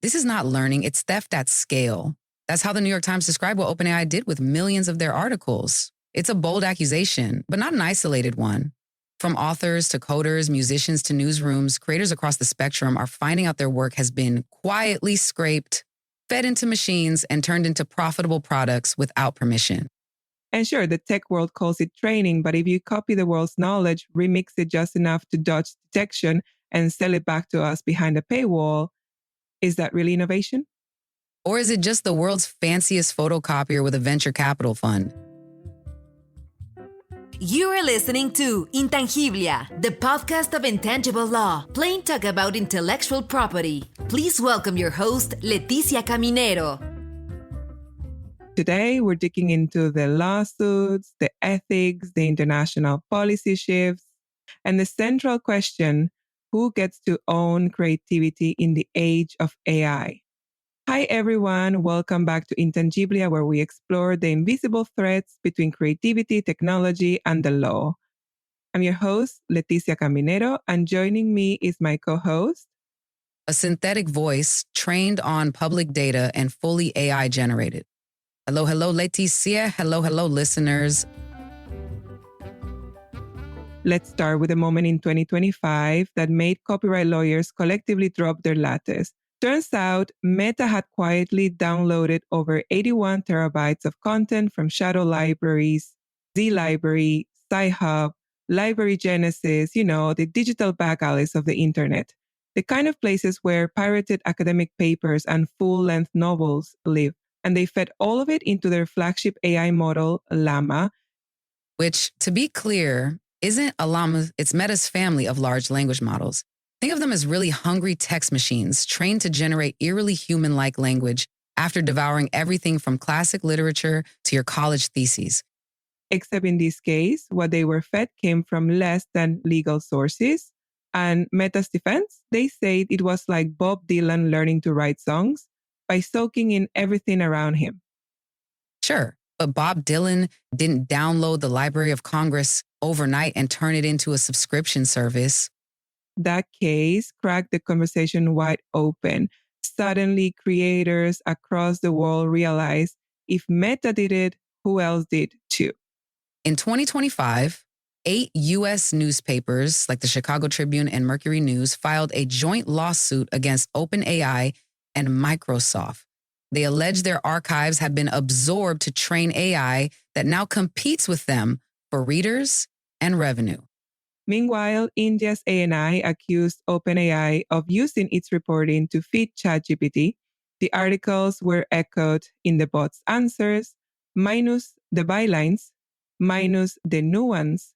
This is not learning, it's theft at scale. That's how the New York Times described what OpenAI did with millions of their articles. It's a bold accusation, but not an isolated one. From authors to coders, musicians to newsrooms, creators across the spectrum are finding out their work has been quietly scraped, fed into machines, and turned into profitable products without permission. And sure, the tech world calls it training, but if you copy the world's knowledge, remix it just enough to dodge detection, and sell it back to us behind a paywall, is that really innovation? Or is it just the world's fanciest photocopier with a venture capital fund? You are listening to Intangiblia, the podcast of intangible law, plain talk about intellectual property. Please welcome your host, Leticia Caminero. Today, we're digging into the lawsuits, the ethics, the international policy shifts, and the central question, who gets to own creativity in the age of AI? Hi, everyone. Welcome back to Intangiblia, where we explore the invisible threads between creativity, technology, and the law. I'm your host, Leticia Caminero, and joining me is my co-host, a synthetic voice trained on public data and fully AI generated. Hello, Leticia. Hello, listeners. Let's start with a moment in 2025 that made copyright lawyers collectively drop their lattes. Turns out, Meta had quietly downloaded over 81 terabytes of content from shadow libraries, Z-Library, Sci-Hub, Library Genesis, the digital back alleys of the internet, the kind of places where pirated academic papers and full-length novels live. And they fed all of it into their flagship AI model, Llama. Which, to be clear, isn't a Llama, it's Meta's family of large language models. Think of them as really hungry text machines trained to generate eerily human-like language after devouring everything from classic literature to your college theses. Except in this case, what they were fed came from less than legal sources. And Meta's defense, they said it was like Bob Dylan learning to write songs by soaking in everything around him. Sure, but Bob Dylan didn't download the Library of Congress overnight and turn it into a subscription service. That case cracked the conversation wide open. Suddenly, creators across the world realized if Meta did it, who else did too? In 2025, 8 U.S. newspapers like the Chicago Tribune and Mercury News filed a joint lawsuit against OpenAI and Microsoft. They allege their archives have been absorbed to train AI that now competes with them for readers and revenue. Meanwhile, India's ANI accused OpenAI of using its reporting to feed ChatGPT. The articles were echoed in the bot's answers, minus the bylines, minus the nuance.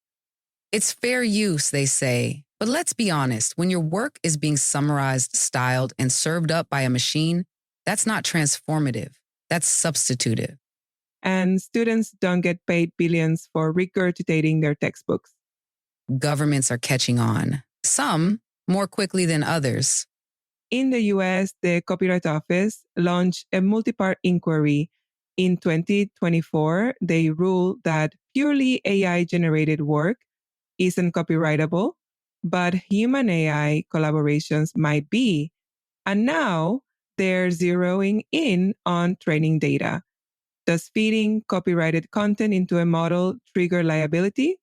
It's fair use, they say. But let's be honest, when your work is being summarized, styled, and served up by a machine, that's not transformative. That's substitutive. And students don't get paid billions for regurgitating their textbooks. Governments are catching on, some more quickly than others. In the US, the Copyright Office launched a multi-part inquiry. In 2024, they ruled that purely AI-generated work isn't copyrightable, but human AI collaborations might be. And now they're zeroing in on training data. Does feeding copyrighted content into a model trigger liability?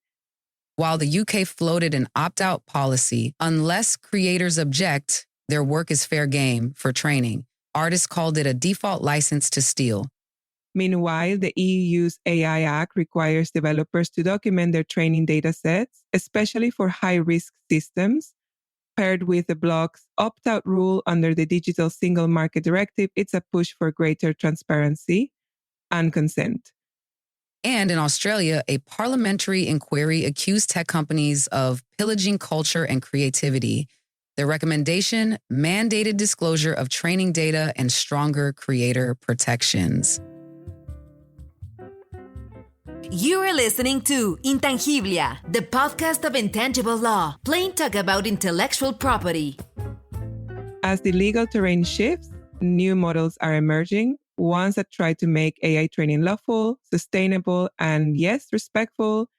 While the UK floated an opt-out policy, unless creators object, their work is fair game for training. Artists called it a default license to steal. Meanwhile, the EU's AI Act requires developers to document their training data sets, especially for high-risk systems. Paired with the bloc's opt-out rule under the Digital Single Market Directive, it's a push for greater transparency and consent. And in Australia, a parliamentary inquiry accused tech companies of pillaging culture and creativity. Their recommendation, mandated disclosure of training data and stronger creator protections. You are listening to Intangiblia, the podcast of intangible law, plain talk about intellectual property. As the legal terrain shifts, new models are emerging, ones that try to make AI training lawful, sustainable, and yes, respectful.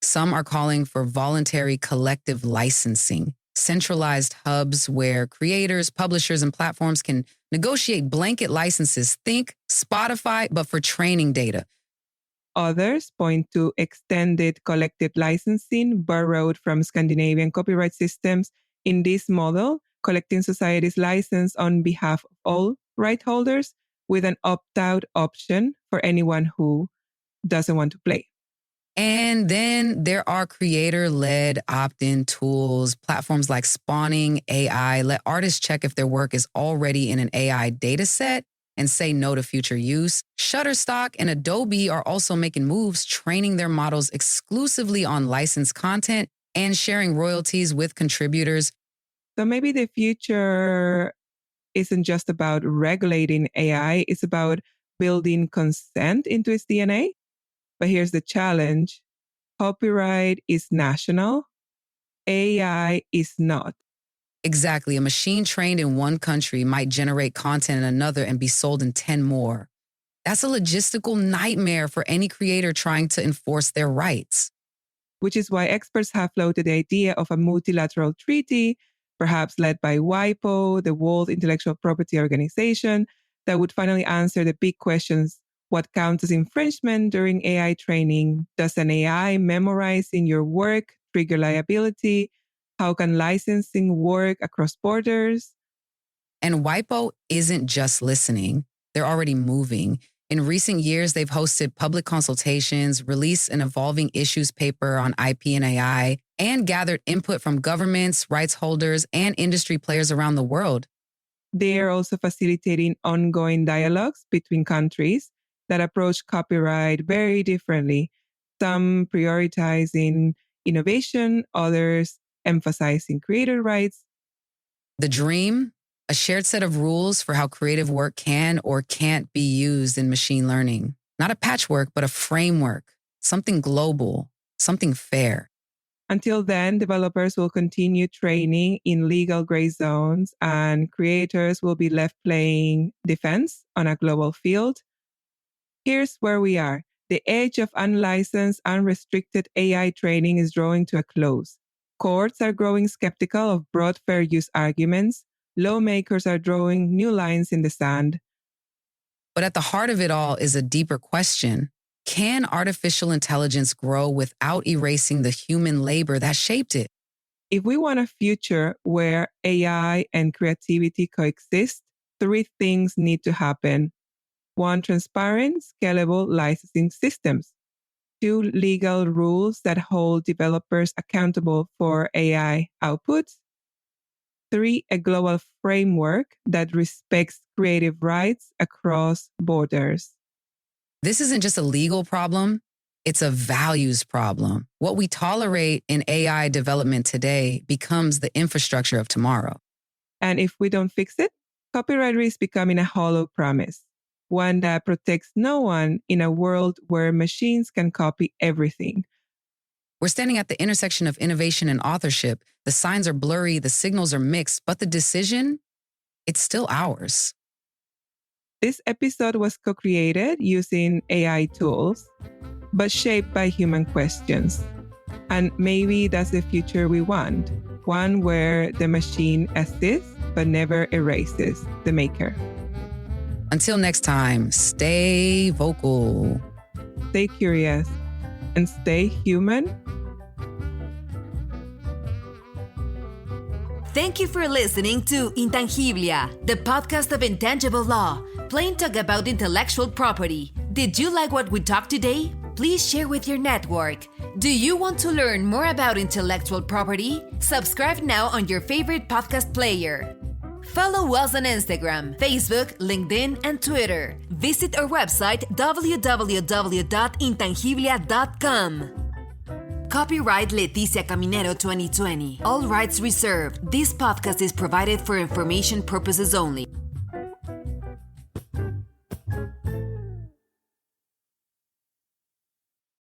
Some are calling for voluntary collective licensing, centralized hubs where creators, publishers, and platforms can negotiate blanket licenses. Think Spotify, but for training data. Others point to extended collective licensing borrowed from Scandinavian copyright systems. In this model, collecting society's license on behalf of all right holders with an opt-out option for anyone who doesn't want to play. And then there are creator-led opt-in tools. Platforms like Spawning AI let artists check if their work is already in an AI data set and say no to future use. Shutterstock and Adobe are also making moves, training their models exclusively on licensed content and sharing royalties with contributors. So maybe the future isn't just about regulating AI, it's about building consent into its DNA. But here's the challenge. Copyright is national. AI is not. Exactly. A machine trained in one country might generate content in another and be sold in 10 more. That's a logistical nightmare for any creator trying to enforce their rights. Which is why experts have floated the idea of a multilateral treaty, perhaps led by WIPO, the World Intellectual Property Organization, that would finally answer the big questions. What counts as infringement during AI training? Does an AI memorizing your work trigger liability? How can licensing work across borders? And WIPO isn't just listening. They're already moving. In recent years, they've hosted public consultations, released an evolving issues paper on IP and AI, and gathered input from governments, rights holders, and industry players around the world. They are also facilitating ongoing dialogues between countries that approach copyright very differently, some prioritizing innovation, others emphasizing creator rights. The dream, a shared set of rules for how creative work can or can't be used in machine learning. Not a patchwork, but a framework, something global, something fair. Until then, developers will continue training in legal gray zones and creators will be left playing defense on a global field. Here's where we are. The age of unlicensed, unrestricted AI training is drawing to a close. Courts are growing skeptical of broad fair use arguments. Lawmakers are drawing new lines in the sand. But at the heart of it all is a deeper question. Can artificial intelligence grow without erasing the human labor that shaped it? If we want a future where AI and creativity coexist, three things need to happen. 1, transparent, scalable licensing systems. 2, legal rules that hold developers accountable for AI outputs. 3, a global framework that respects creative rights across borders. This isn't just a legal problem, it's a values problem. What we tolerate in AI development today becomes the infrastructure of tomorrow. And if we don't fix it, copyright risks becoming a hollow promise, one that protects no one in a world where machines can copy everything. We're standing at the intersection of innovation and authorship. The signs are blurry, the signals are mixed, but the decision, it's still ours. This episode was co-created using AI tools, but shaped by human questions. And maybe that's the future we want, one where the machine assists but never erases the maker. Until next time, stay vocal, stay curious, and stay human. Thank you for listening to Intangiblia, the podcast of intangible law, plain talk about intellectual property. Did you like what we talked today? Please share with your network. Do you want to learn more about intellectual property? Subscribe now on your favorite podcast player. Follow us on Instagram, Facebook, LinkedIn, and Twitter. Visit our website www.intangiblia.com. Copyright Leticia Caminero 2020. All rights reserved. This podcast is provided for information purposes only.